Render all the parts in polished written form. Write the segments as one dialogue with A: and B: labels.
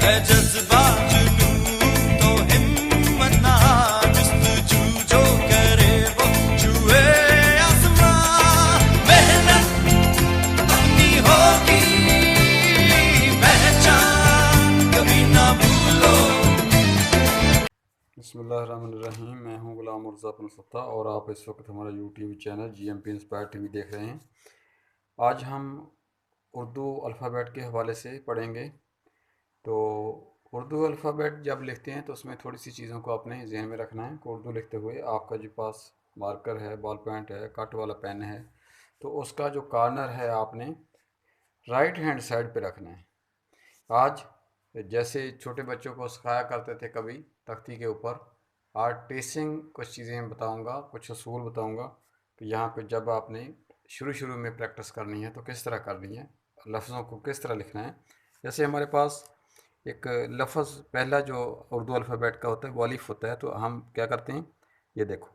A: है जज्बा जुनून तो हिम्मत ना जुस्तजू जो करे वो छुए आसमां। मेहनत अपनी होगी पहचान कभी ना भूलो।
B: बिस्मिल्लाहिर्रहमानिर्रहीम। मैं हूं गुलाम मुर्ज़ा अब्दुल सत्ता और आप इस वक्त हमारा YouTube channel GMP inspire TV देख रहे हैं। आज हम उर्दू अल्फ़ाबेट के हवाले से पढ़ेंगे। तो उर्दू अल्फ़ाबेट जब लिखते हैं तो उसमें थोड़ी सी चीज़ों को अपने जहन में रखना है कि उर्दू लिखते हुए आपका जो पास मार्कर है, बॉल पेंट है, कट वाला पेन है, तो उसका जो कॉर्नर है आपने राइट हैंड साइड पे रखना है। आज जैसे छोटे बच्चों को सिखाया करते थे कभी तख्ती के ऊपर, आज ट्रेसिंग कुछ चीज़ें बताऊंगा, कुछ असूल बताऊंगा कि यहाँ पे जब आपने शुरू शुरू में प्रैक्टिस करनी है तो किस तरह करनी है, लफ्ज़ों को किस तरह लिखना है। जैसे हमारे पास एक लफ्ज़ पहला जो उर्दू अल्फ़ाबेट का होता है वो अलिफ होता है, तो हम क्या करते हैं, ये देखो,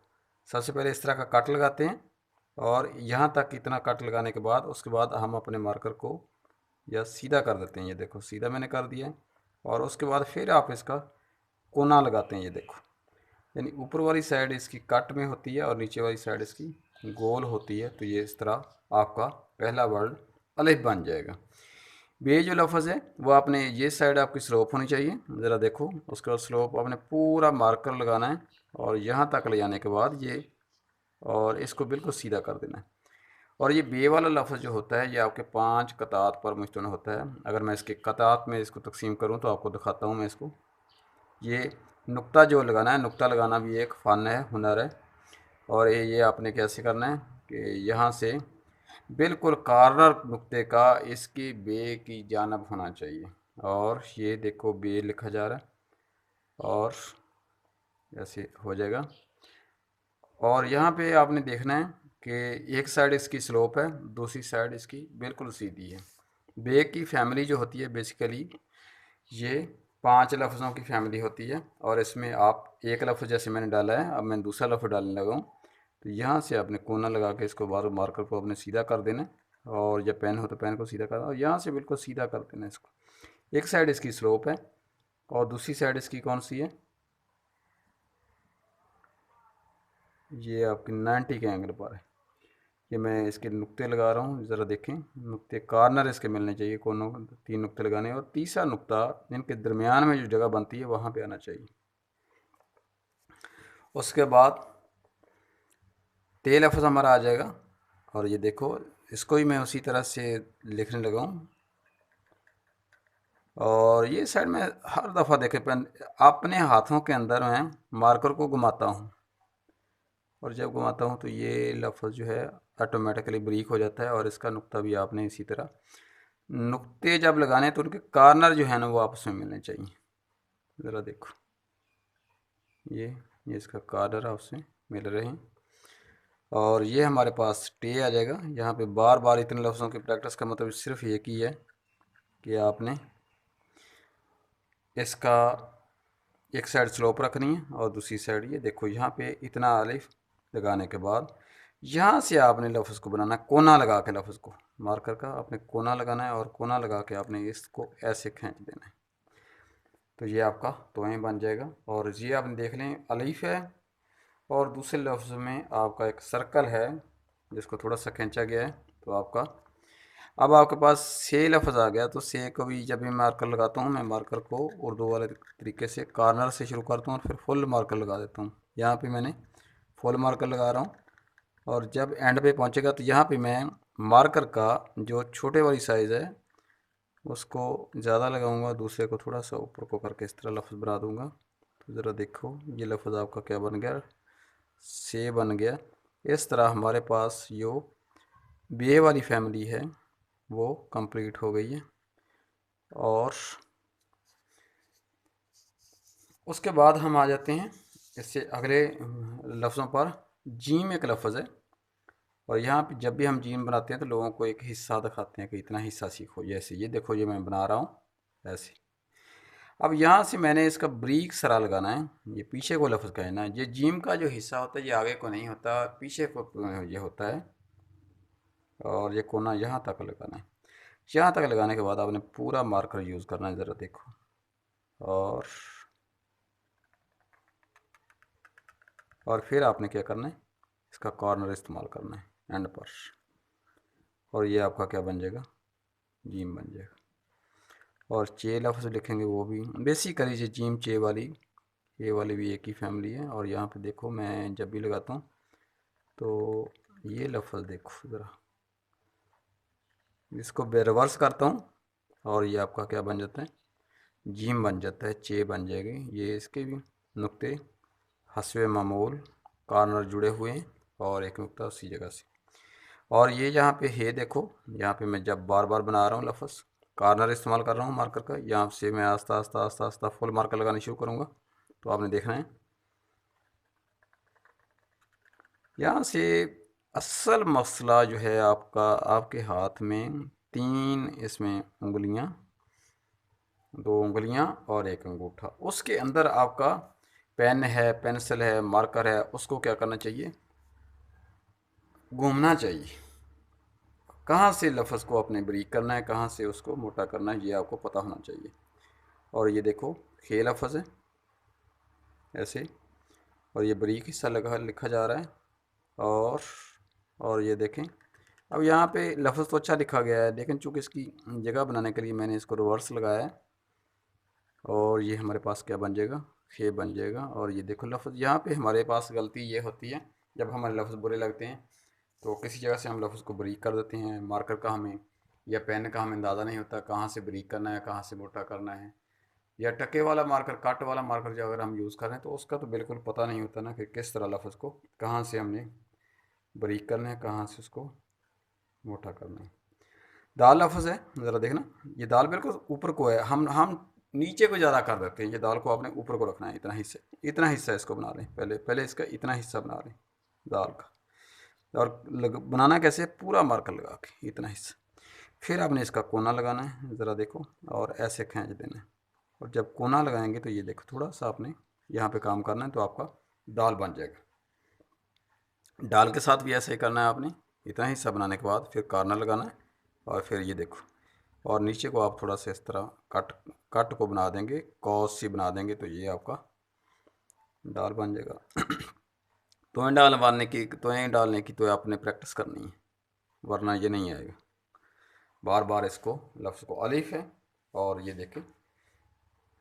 B: सबसे पहले इस तरह का कट लगाते हैं और यहाँ तक इतना कट लगाने के बाद उसके बाद हम अपने मार्कर को या सीधा कर देते हैं। ये देखो सीधा मैंने कर दिया है और उसके बाद फिर आप इसका कोना लगाते हैं। ये देखो, यानी ऊपर वाली साइड इसकी कट में होती है और नीचे वाली साइड इसकी गोल होती है। तो ये इस तरह आपका पहला वर्ड अलिफ बन जाएगा। ये जो लफ्ज़ है वो आपने ये साइड आपकी स्लोप होनी चाहिए, ज़रा देखो, उसके बाद स्लोप आपने पूरा मार्कर लगाना है और यहाँ तक ले जाने के बाद ये और इसको बिल्कुल सीधा कर देना है। और ये बे वाला लफ्ज़ जो होता है ये आपके 5 कतात पर मुश्तमिल होता है। अगर मैं इसके कतात में इसको तकसीम करूँ तो आपको दिखाता हूँ मैं इसको। ये नुक्ता जो लगाना है, नुक्ता लगाना भी एक फ़न है, हुनर है। और ये आपने कैसे करना है कि यहाँ से बिल्कुल कॉर्नर नुक्ते का इसकी बे की जानब होना चाहिए और ये देखो बे लिखा जा रहा है और ऐसे हो जाएगा। और यहाँ पे आपने देखना है कि एक साइड इसकी स्लोप है, दूसरी साइड इसकी बिल्कुल सीधी है। बे की फैमिली जो होती है बेसिकली ये 5 लफ्ज़ों की फैमिली होती है और इसमें आप एक लफ्ज़ जैसे मैंने डाला है, अब मैं दूसरा लफ्ज़ डालने लगा हूँ। तो यहाँ से आपने कोना लगा के इसको बार मार्कर को अपने सीधा कर देना है और जब पेन हो तो पेन को सीधा करना और यहाँ से बिल्कुल सीधा कर देना इसको। एक साइड इसकी स्लोप है और दूसरी साइड इसकी कौन सी है, ये आपकी 90 के एंगल पर है। ये मैं इसके नुक्ते लगा रहा हूँ, ज़रा देखें, नुक्ते कॉर्नर इसके मिलने चाहिए, कोनों 3 नुक्ते लगाने और तीसरा नुक्ता इनके दरमियान में जो जगह बनती है वहाँ पे आना चाहिए। उसके बाद ते लफ्ज़ हमारा आ जाएगा और ये देखो इसको ही मैं उसी तरह से लिखने लगा हूँ। और ये साइड में हर दफ़ा देखे पेन अपने हाथों के अंदर मैं मार्कर को घुमाता हूँ और जब घुमाता हूँ तो ये लफ्ज़ जो है ऑटोमेटिकली ब्रीक हो जाता है और इसका नुक्ता भी आपने इसी तरह नुक्ते जब लगाने तो उनके कॉर्नर जो है ना वो आपस में मिलने चाहिए। ज़रा देखो ये इसका कॉर्नर आपस में मिल रहे हैं और ये हमारे पास टे आ जाएगा। यहाँ पे बार बार इतने लफ्ज़ों की प्रैक्टिस का मतलब सिर्फ एक ही है कि आपने इसका एक साइड स्लोप रखनी है और दूसरी साइड ये देखो यहाँ पे इतना अलिफ लगाने के बाद यहाँ से आपने लफ्ज़ को बनाना, कोना लगा के लफ्ज़ को मार्कर का आपने कोना लगाना है और कोना लगा के आपने इसको ऐसे खींच देना है। तो ये आपका तोएं बन जाएगा और ये आपने देख लें अलिफ है और दूसरे लफ्ज़ में आपका एक सर्कल है जिसको थोड़ा सा खींचा गया है। तो आपका अब आपके पास से लफ्ज़ आ गया। तो से को भी जब भी मार्कर लगाता हूँ मैं मार्कर को उर्दू वाले तरीके से कॉर्नर से शुरू करता हूँ और फिर फुल मार्कर लगा देता हूँ। यहाँ पे मैंने फुल मार्कर लगा रहा हूँ और जब एंड पे पहुँचेगा तो यहाँ पे मैं मार्कर का जो छोटे वाली साइज़ है उसको ज़्यादा लगाऊंगा, दूसरे को थोड़ा सा ऊपर को करके इस तरह लफ्ज़ बना दूंगा। तो ज़रा देखो ये लफ्ज़ आपका क्या बन गया, से बन गया। इस तरह हमारे पास जो बे वाली फैमिली है वो कंप्लीट हो गई है। और उसके बाद हम आ जाते हैं इससे अगले लफ्ज़ों पर। जीम एक लफ्ज़ है और यहाँ पे जब भी हम जीम बनाते हैं तो लोगों को एक हिस्सा दिखाते हैं कि इतना हिस्सा सीखो। जैसे ये देखो ये मैं बना रहा हूँ ऐसे। अब यहाँ से मैंने इसका ब्रीक सरा लगाना है, ये पीछे को लफ्ज़ कहना है। ये जीम का जो हिस्सा होता है ये आगे को नहीं होता, पीछे को ये होता है और ये कोना यहाँ तक लगाना है। यहाँ तक लगाने के बाद आपने पूरा मार्कर यूज़ करना है। ज़रा देखो और फिर आपने क्या करना है, इसका कॉर्नर इस्तेमाल करना है एंड पर, और ये आपका क्या बन जाएगा, जीम बन जाएगा। और चे लफ्ज़ लिखेंगे वो भी बेसिकली जो जीम चे वाली, ये वाली भी एक ही फैमिली है। और यहाँ पे देखो मैं जब भी लगाता हूँ तो ये लफ्ज़ देखो ज़रा, इसको रिवर्स करता हूँ और ये आपका क्या बन जाता है, जीम बन जाता है, चे बन जाएगी। ये इसके भी नुक्ते हस्वे मामूल कॉर्नर जुड़े हुए हैं और एक नुक्ता उसी जगह से। और ये यहाँ पे है देखो, यहाँ पे मैं जब बार बार बना रहा हूँ लफ्ज़, कॉर्नर इस्तेमाल कर रहा हूँ मार्कर का, यहाँ से मैं आस्ता आस्ता आस्ता आस्ता फुल मार्कर लगाना शुरू करूँगा। तो आपने देखना है यहाँ से असल मसला जो है आपका, आपके हाथ में 3 इसमें उंगलियाँ, 2 उंगलियाँ और एक अंगूठा, उसके अंदर आपका पेन है, पेंसिल है, मार्कर है, उसको क्या करना चाहिए, घूमना चाहिए। कहाँ से लफ्ज़ को अपने बारीक करना है, कहाँ से उसको मोटा करना है, ये आपको पता होना चाहिए। और ये देखो खे लफ्ज़ है ऐसे, और ये बारीक हिस्सा लगा लिखा जा रहा है। और ये देखें, अब यहाँ पे लफ्ज़ तो अच्छा लिखा गया है, लेकिन चूँकि इसकी जगह बनाने के लिए मैंने इसको रिवर्स लगाया है, और ये हमारे पास क्या बन जाएगा, खे बन जाएगा। और ये देखो लफ्ज़, यहाँ पे हमारे पास गलती ये होती है जब हमारे लफ्ज़ बुरे लगते हैं तो किसी जगह से हम लफ्ज़ को बारीक कर देते हैं, मार्कर का हमें या पेन का हमें अंदाज़ा नहीं होता कहाँ से बारीक करना है, कहाँ से मोटा करना है। या टके वाला मार्कर, कट वाला मार्कर जो अगर हम यूज़ करें तो उसका तो बिल्कुल पता नहीं होता ना कि किस तरह लफ्ज़ को कहाँ से हमने बारीक करना है, कहाँ से उसको मोटा करना है। दाल लफ्ज़ है, ज़रा देखना, ये दाल बिल्कुल ऊपर को है, हम नीचे को ज़्यादा कर देते हैं, ये दाल को आपने ऊपर को रखना है, इतना हिस्सा इसको बना लें, पहले इसका इतना हिस्सा बना लें दाल का। और बनाना कैसे, पूरा मार्कर लगा के इतना हिस्सा, फिर आपने इसका कोना लगाना है, ज़रा देखो, और ऐसे खींच देना है। और जब कोना लगाएंगे तो ये देखो थोड़ा सा आपने यहाँ पे काम करना है, तो आपका दाल बन जाएगा। दाल के साथ भी ऐसे ही करना है आपने, इतना हिस्सा बनाने के बाद फिर कॉर्नर लगाना है, और फिर ये देखो, और नीचे को आप थोड़ा सा इस तरह कट को बना देंगे, कॉस सी बना देंगे, तो ये आपका दाल बन जाएगा। तोएं डालने की तो आपने प्रैक्टिस करनी है, वरना ये नहीं आएगा। बार बार इसको लफ्ज़ को अलिफ है, और ये देखें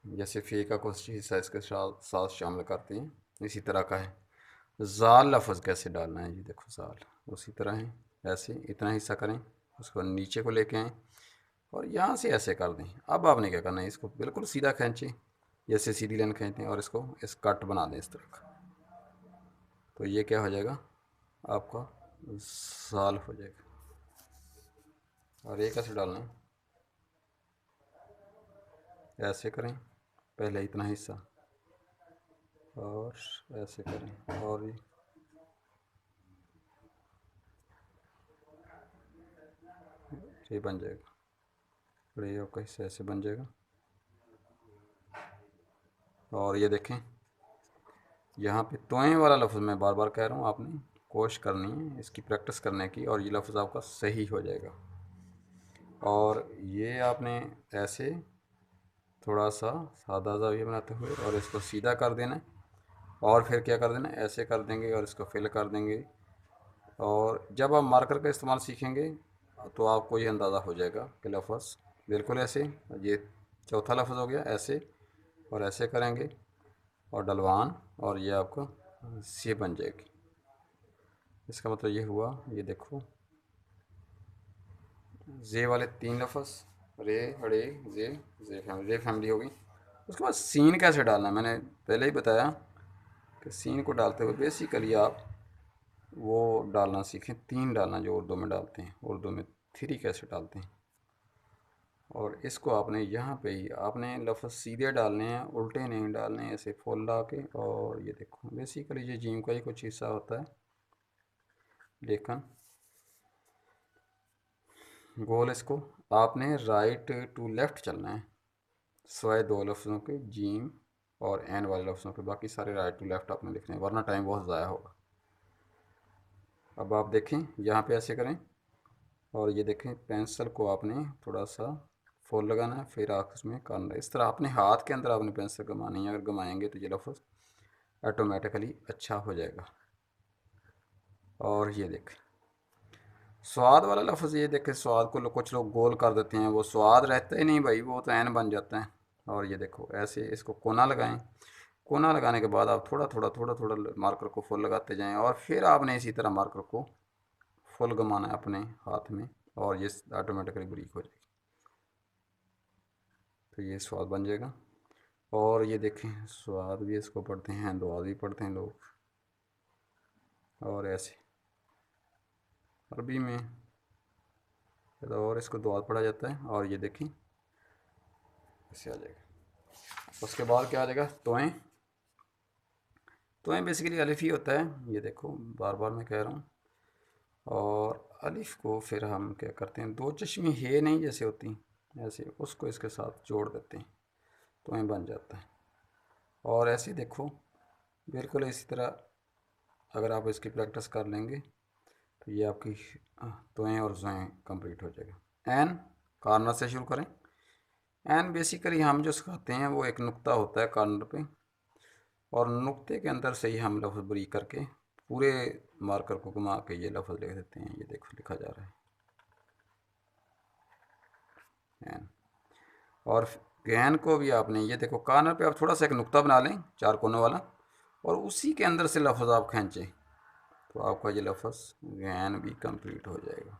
B: जैसे फ़े का कुछ हिस्सा इसके साथ शामिल करते हैं, इसी तरह का है। ज़ाल लफ्ज़ कैसे डालना है, ये देखो ज़ाल उसी तरह है, ऐसे इतना हिस्सा करें, उसको नीचे को लेके आएँ और यहाँ से ऐसे कर दें। अब आपने क्या करना है, इसको बिल्कुल सीधा खींचें, जैसे सीधी लाइन खींचते हैं, और इसको इस कट बना दें इस तरह का, तो ये क्या हो जाएगा, आपका ज़ाल हो जाएगा। और ये कैसे डालना है, ऐसे करें, पहले इतना हिस्सा, और ऐसे करें, और ये बन जाएगा, और ये आपका हिस्सा ऐसे बन जाएगा। और ये देखें यहाँ पे तोएं वाला लफ्ज़ मैं बार बार कह रहा हूँ, आपने कोशिश करनी है इसकी प्रैक्टिस करने की, और ये लफ्ज़ आपका सही हो जाएगा। और ये आपने ऐसे थोड़ा सा सादा जाविया बनाते हुए और इसको सीधा कर देना है, और फिर क्या कर देना है, ऐसे कर देंगे और इसको फिल कर देंगे। और जब आप मार्कर का इस्तेमाल सीखेंगे तो आपको ये अंदाज़ा हो जाएगा कि लफ्ज़ बिल्कुल ऐसे, ये चौथा लफ्ज़ हो गया, ऐसे और ऐसे करेंगे और डलवान, और ये आपका से बन जाएगी। इसका मतलब ये हुआ, ये देखो जे वाले 3 लफ्ज़, रे हड़े जे फैमिली होगी। उसके बाद सीन कैसे डालना है, मैंने पहले ही बताया कि सीन को डालते हुए बेसिकली आप वो डालना सीखें, 3 डालना जो उर्दू में डालते हैं, उर्दू में 3 कैसे डालते हैं। और इसको आपने यहाँ पे ही आपने लफ्ज़ सीधे डालने हैं, उल्टे नहीं डालने, ऐसे फुल ला के। और ये देखो बेसिकली ये जीम का ही कुछ हिस्सा होता है, लेकिन गोल इसको आपने राइट टू लेफ़्ट चलना है, स्वाय 2 लफ्ज़ों के जीम और एन वाले लफ्ज़ों के, बाकी सारे राइट टू लेफ़्ट आपने लिखने हैं, वरना टाइम बहुत ज़ाया होगा। अब आप देखें यहाँ पे ऐसे करें, और ये देखें पेंसिल को आपने थोड़ा सा फुल लगाना है, फिर आखिर में कॉर्नर। इस तरह अपने हाथ के अंदर आपने पेंसिल घुमानी है, अगर घुमाएंगे तो ये लफ्ज़ ऑटोमेटिकली अच्छा हो जाएगा। और ये देखें स्वाद वाला लफ्ज़, ये देखें स्वाद को कुछ लोग गोल कर देते हैं, वो स्वाद रहता ही नहीं भाई, वो तो ऐन बन जाता है। और ये देखो ऐसे इसको कोना लगाएं, कोना लगाने के बाद आप थोड़ा थोड़ा थोड़ा थोड़ा मार्कर को फुल लगाते जाएं, और फिर आपने इसी तरह मार्कर को फुल घुमाना है अपने हाथ में, और ये ऑटोमेटिकली ब्रीक हो जाएगी। तो ये स्वाद बन जाएगा। और ये देखें स्वाद भी इसको पढ़ते हैं, दुआ भी पढ़ते हैं लोग, और ऐसे अरबी में और इसको दुआ पढ़ा जाता है। और ये देखें ऐसे आ जाएगा। उसके बाद क्या आ जाएगा, तोएं। तोएं बेसिकली अलिफ ही होता है, ये देखो बार बार मैं कह रहा हूँ। और अलिफ को फिर हम क्या करते हैं, दो चश्मी है नहीं जैसे होती ऐसे, उसको इसके साथ जोड़ देते हैं, तोएं बन जाता है। और ऐसे देखो बिल्कुल इसी तरह अगर आप इसकी प्रैक्टिस कर लेंगे तो ये आपकी तोएं और ज़ोएं कंप्लीट हो जाएगा। एन कॉर्नर से शुरू करें। एन बेसिकली हम जो सिखाते हैं वो एक नुक्ता होता है कॉर्नर पे, और नुक्ते के अंदर से ही हम लफ्ज़ ब्री करके पूरे मार्कर को घुमा के ये लफ्ज़ लिख देते हैं। ये देखो लिखा जा रहा है एन। और गैन को भी आपने ये देखो कॉर्नर पे आप थोड़ा सा एक नुक्ता बना लें चार कोनों वाला, और उसी के अंदर से लफ्ज़ आप खींचें तो आपका ये लफ्ज़ गैन भी कंप्लीट हो जाएगा।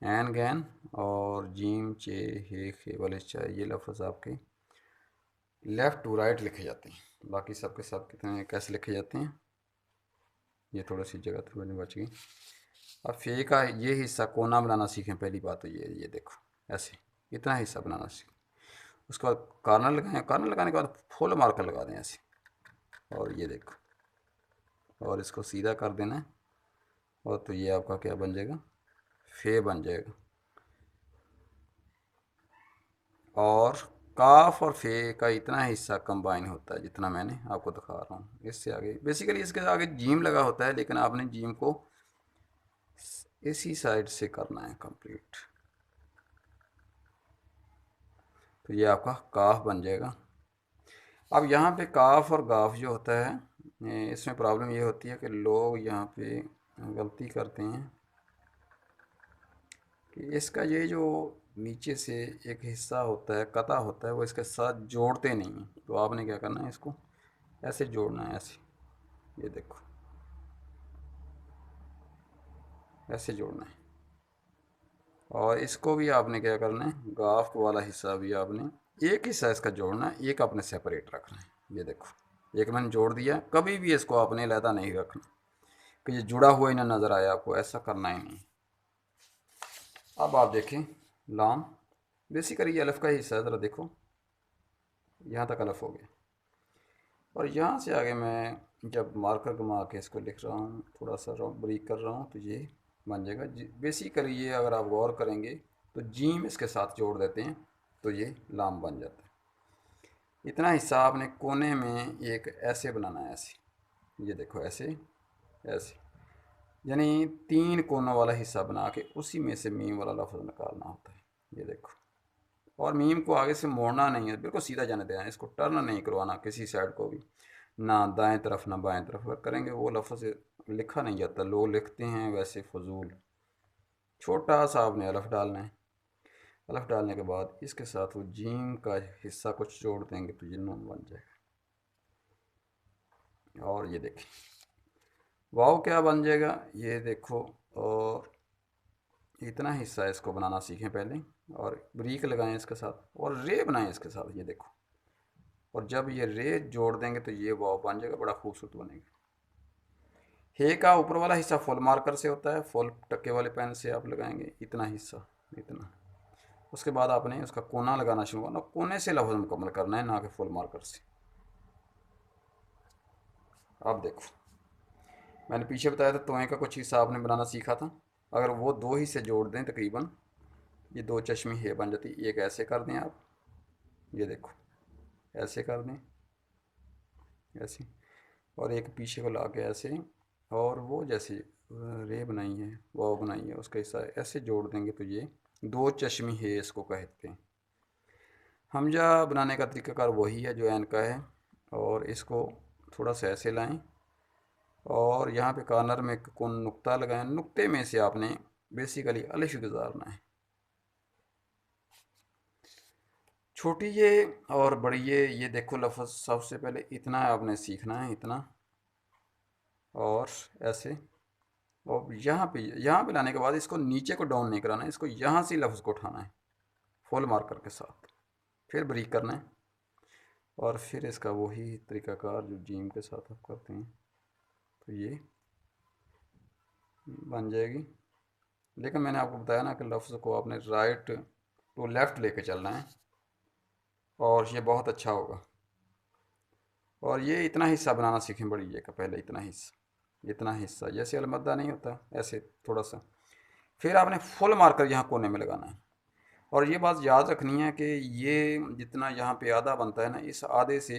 B: एन गैन और जीम चे हे खे वाले चा, ये लफ्ज़ आपके लेफ़्ट टू राइट लिखे जाते हैं। बाकी सबके सब कितने कैसे लिखे जाते हैं, ये थोड़ी सी जगह थोड़ी बच गई। अब फे का ये हिस्सा कोना बनाना सीखें। पहली बात तो ये देखो ऐसे इतना हिस्सा बनाना सीखें। उसके बाद कॉर्नर लगाएं, कॉर्नर लगाने के बाद फुल मार्कर लगा दें ऐसे, और ये देखो, और इसको सीधा कर देना है, और तो ये आपका क्या बन जाएगा, फे बन जाएगा। और काफ और फे का इतना हिस्सा कंबाइन होता है जितना मैंने आपको दिखा रहा हूँ। इससे आगे बेसिकली इसके आगे जीम लगा होता है, लेकिन आपने जीम को इसी साइड से करना है कंप्लीट। तो ये आपका काफ बन जाएगा। अब यहाँ पे काफ और गाफ जो होता है, इसमें प्रॉब्लम ये होती है कि लोग यहाँ पे गलती करते हैं कि इसका ये जो नीचे से एक हिस्सा होता है कता होता है वो इसके साथ जोड़ते नहीं हैं। तो आपने क्या करना है, इसको ऐसे जोड़ना है ऐसे, ये देखो ऐसे जोड़ना है। और इसको भी आपने क्या करना है, गाफ वाला हिस्सा भी आपने एक हिस्सा इसका जोड़ना है, एक आपने सेपरेट रखना है। ये देखो एक मैंने जोड़ दिया, कभी भी इसको आपने अलहदा नहीं रखना कि ये जुड़ा हुआ ही ना नज़र आए आपको, ऐसा करना ही नहीं। अब आप देखें लाम बेसिकली ये अलफ का हिस्सा है, ज़रा देखो यहाँ तक अलफ हो गया, और यहाँ से आगे मैं जब मार्कर घुमा के इसको लिख रहा हूँ, थोड़ा सा ब्रीक कर रहा हूँ, तो ये बन जाएगा। बेसिकली ये अगर आप गौर करेंगे तो जीम इसके साथ जोड़ देते हैं तो ये लाम बन जाता है। इतना हिस्सा आपने कोने में एक ऐसे बनाना है, ऐसे, ये देखो ऐसे ऐसे, यानी तीन कोनों वाला हिस्सा बना के उसी में से मीम वाला लफ्ज़ निकालना होता है। ये देखो, और मीम को आगे से मोड़ना नहीं है, बिल्कुल सीधा जाने देना है, इसको टर्न नहीं करवाना किसी साइड को भी, ना दाएं तरफ ना बाएं तरफ। अगर करेंगे वो लफ्ज़ लिखा नहीं जाता, लोग लिखते हैं वैसे फजूल। छोटा सा आपने अलफ डालना है, अलफ डालने के बाद इसके साथ वो जीम का हिस्सा कुछ जोड़ देंगे तो ये नून बन जाएगा। और ये देखें वाव क्या बन जाएगा, ये देखो। और इतना हिस्सा इसको बनाना सीखें पहले, और ब्रीक लगाएं इसके साथ, और रे बनाएं इसके साथ, ये देखो। और जब ये रे जोड़ देंगे तो ये वाव बन जाएगा, बड़ा खूबसूरत बनेगा। हे का ऊपर वाला हिस्सा फुल मार्कर से होता है, फुल टक्के वाले पेन से आप लगाएंगे इतना हिस्सा, इतना। उसके बाद आपने उसका कोना लगाना शुरू करना, कोने से लफ्ज़ मुकम्मल करना है, ना कि फुल मार्कर से। अब देखो मैंने पीछे बताया था तोएं का कुछ हिस्सा आपने बनाना सीखा था, अगर वो दो हिस्से जोड़ दें तकरीबन ये दो चश्मी हे बन जाती। एक ऐसे कर दें आप, ये देखो ऐसे कर दें ऐसे, और एक पीछे को ला के ऐसे, और वो जैसे रे बनाई है वो बनाई है उसका हिस्सा ऐसे जोड़ देंगे तो ये दो चश्मी है इसको कहते हैं। हमजा बनाने का तरीकाकार वही है जो एन का है। और इसको थोड़ा सा ऐसे लाएं और यहाँ पे कॉर्नर में एक कौन नुक्ता लगाएं। नुक्ते में से आपने बेसिकली अलिफ गुजारना है। छोटी ये और बड़ी ये देखो लफ्ज़ सबसे पहले इतना आपने सीखना है, इतना और ऐसे। और यहाँ पे लाने के बाद इसको नीचे को डाउन नहीं कराना है, इसको यहाँ से लफ्ज़ को उठाना है फुल मार्कर के साथ, फिर ब्रीक करना है। और फिर इसका वही तरीकाकार जो जीम के साथ आप करते हैं, तो ये बन जाएगी। लेकिन मैंने आपको बताया ना कि लफ्ज़ को आपने राइट टू लेफ़्ट लेके चलना है और ये बहुत अच्छा होगा। और ये इतना हिस्सा बनाना सीखें बड़ी ये का, पहले इतना हिस्सा जैसे अलमद्दा नहीं होता, ऐसे थोड़ा सा। फिर आपने फुल मार्कर यहाँ कोने में लगाना है। और ये बात याद रखनी है कि ये जितना यहाँ पे आधा बनता है ना, इस आधे से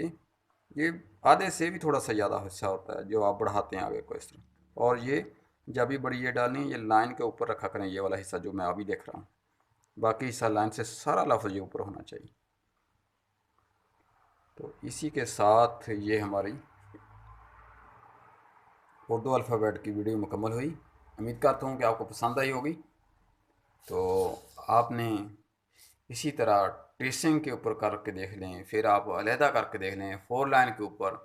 B: ये आधे से भी थोड़ा सा ज़्यादा हिस्सा होता है जो आप बढ़ाते हैं आगे को इस तरह। और ये जब भी बड़ी ये डालनी है, ये लाइन के ऊपर रखा करें, ये वाला हिस्सा जो मैं अभी देख रहा हूँ। बाकी हिस्सा लाइन से सारा लफ्ज़ ये ऊपर होना चाहिए। तो इसी के साथ ये हमारी उर्दू अल्फ़ाबेट की वीडियो मुकम्मल हुई। उम्मीद करता हूँ कि आपको पसंद आई होगी। तो आपने इसी तरह ट्रेसिंग के ऊपर करके देख लें, फिर आप अलहदा करके देख लें फोर लाइन के ऊपर।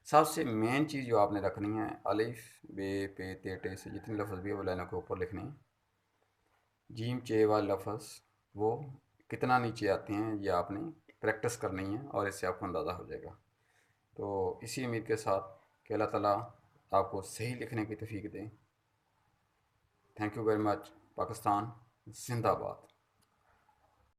B: सबसे मेन चीज़ जो आपने रखनी है, अलिफ बे पे ते टे से जितने लफ्ज़ भी वो लाइनों के ऊपर लिखने हैं। जीम चे वाले लफ्ज़ वो कितना नीचे आते हैं ये आपने प्रैक्टिस करनी है और इससे आपको अंदाज़ा हो जाएगा। तो इसी उम्मीद के साथ कि अल्लाह ताला आपको सही लिखने की तौफीक दें। Thank you very much. Pakistan जिंदाबाद।